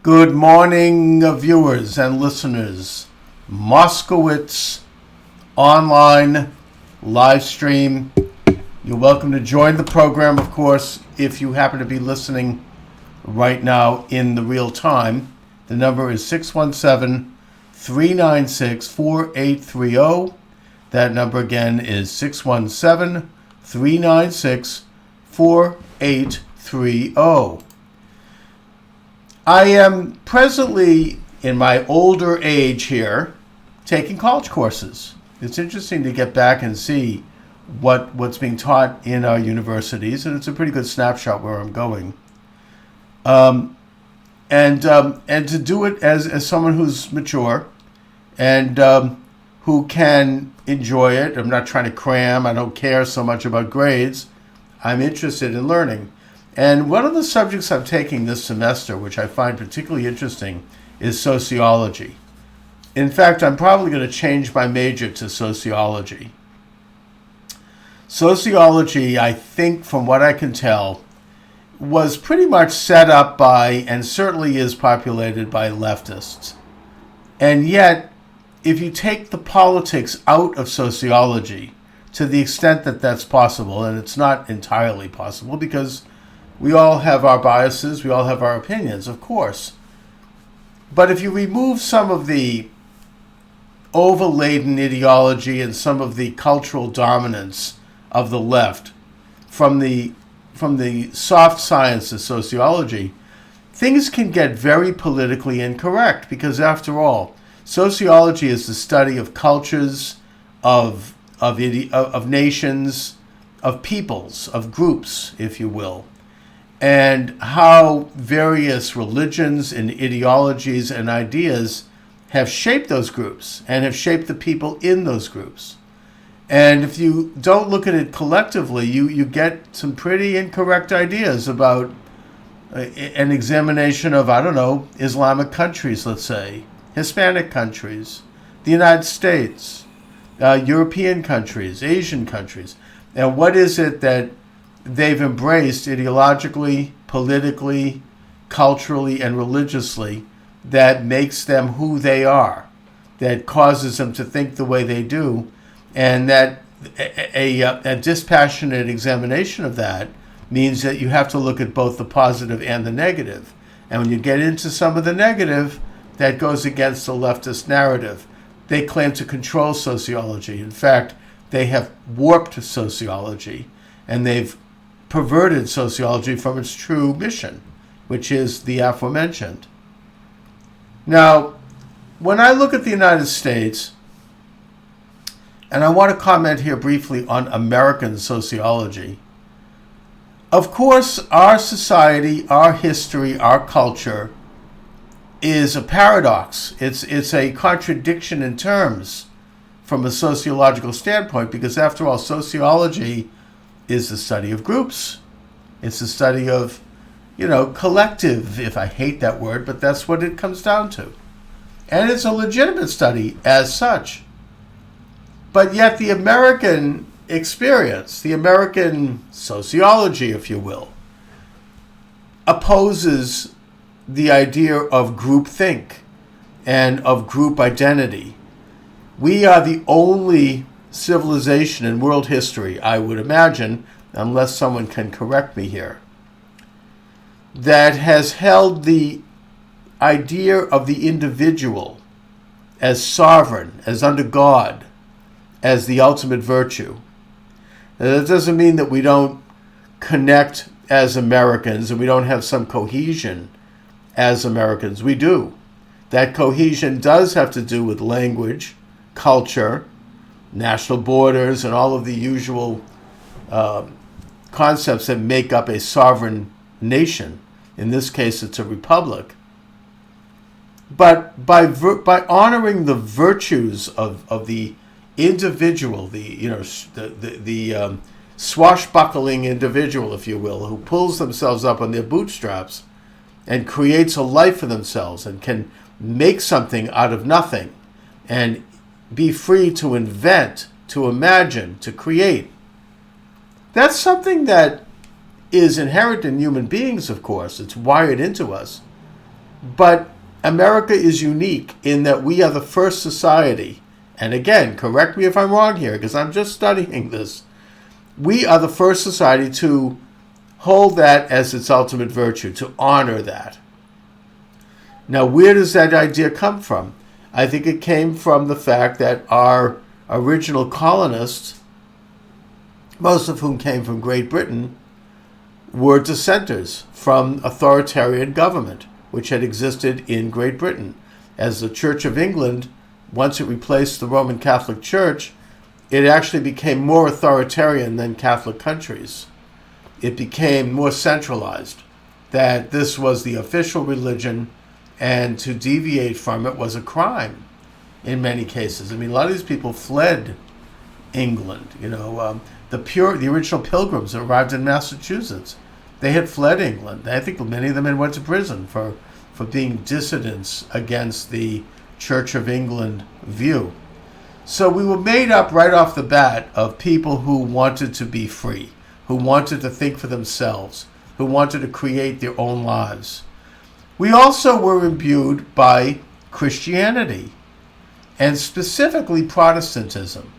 Good morning, viewers and listeners. Moscowitz online live stream. You're welcome to join the program, of course, if you happen to be listening right now in the real time. The number is 617-396-4830. That number again is 617-396-4830. I am presently, in my older age here, taking college courses. It's interesting to get back and see what's being taught in our universities, and it's a pretty good snapshot where I'm going. And to do it as someone who's mature and who can enjoy it. I'm not trying to cram. I don't care so much about grades. I'm interested in learning. And one of the subjects I'm taking this semester, which I find particularly interesting, is sociology. In fact, I'm probably going to change my major to sociology. Sociology, I think, from what I can tell, was pretty much set up by, and certainly is populated by, leftists. And yet, if you take the politics out of sociology, to the extent that that's possible, and it's not entirely possible because we all have our biases, we all have our opinions, of course. But if you remove some of the overladen ideology and some of the cultural dominance of the left from the soft science of sociology, things can get very politically incorrect because, after all, sociology is the study of cultures, of nations, of peoples, of groups, if you will, and how various religions and ideologies and ideas have shaped those groups and have shaped the people in those groups. And if you don't look at it collectively, you get some pretty incorrect ideas about an examination of, Islamic countries, let's say, Hispanic countries, the United States, European countries, Asian countries. And what is it that they've embraced ideologically, politically, culturally, and religiously that makes them who they are, that causes them to think the way they do, and that a dispassionate examination of that means that you have to look at both the positive and the negative. And when you get into some of the negative, that goes against the leftist narrative. They claim to control sociology. In fact, they have warped sociology, and they've perverted sociology from its true mission, which is the aforementioned. Now, when I look at the United States, and I want to comment here briefly on American sociology, of course, our society, our history, our culture is a paradox. It's a contradiction in terms from a sociological standpoint, because after all, sociology is the study of groups. It's the study of, collective, if I hate that word, but that's what it comes down to. And it's a legitimate study as such. But yet the American experience, the American sociology, if you will, opposes the idea of groupthink and of group identity. We are the only civilization in world history, I would imagine, unless someone can correct me here, that has held the idea of the individual as sovereign, as under God, as the ultimate virtue. Now, that doesn't mean that we don't connect as Americans and we don't have some cohesion as Americans. We do. That cohesion does have to do with language, culture, national borders, and all of the usual concepts that make up a sovereign nation. In this case, it's a republic. But by honoring the virtues of the individual, the swashbuckling individual, if you will, who pulls themselves up on their bootstraps and creates a life for themselves and can make something out of nothing and be free to invent, to imagine, to create. That's something that is inherent in human beings, of course. It's wired into us. But America is unique in that we are the first society, and again, correct me if I'm wrong here, because I'm just studying this. We are the first society to hold that as its ultimate virtue, to honor that. Now, where does that idea come from? I think it came from the fact that our original colonists, most of whom came from Great Britain, were dissenters from authoritarian government, which had existed in Great Britain. As the Church of England, once it replaced the Roman Catholic Church, it actually became more authoritarian than Catholic countries. It became more centralized, that this was the official religion, and to deviate from it was a crime in many cases. I mean, a lot of these people fled England. The original Pilgrims that arrived in Massachusetts, they had fled England. I think many of them had went to prison for being dissidents against the Church of England view. So we were made up right off the bat of people who wanted to be free, who wanted to think for themselves, who wanted to create their own lives. We also were imbued by Christianity, and specifically Protestantism.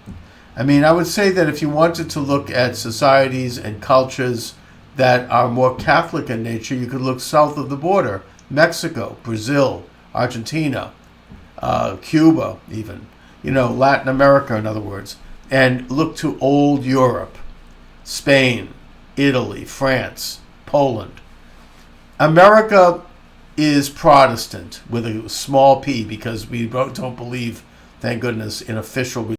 I mean, I would say that if you wanted to look at societies and cultures that are more Catholic in nature, you could look south of the border: Mexico, Brazil, Argentina, Cuba even, Latin America, in other words, and look to old Europe, Spain, Italy, France, Poland. America is Protestant with a small p, because we don't believe, thank goodness, in official religion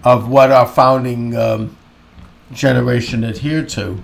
of what our founding generation adhered to.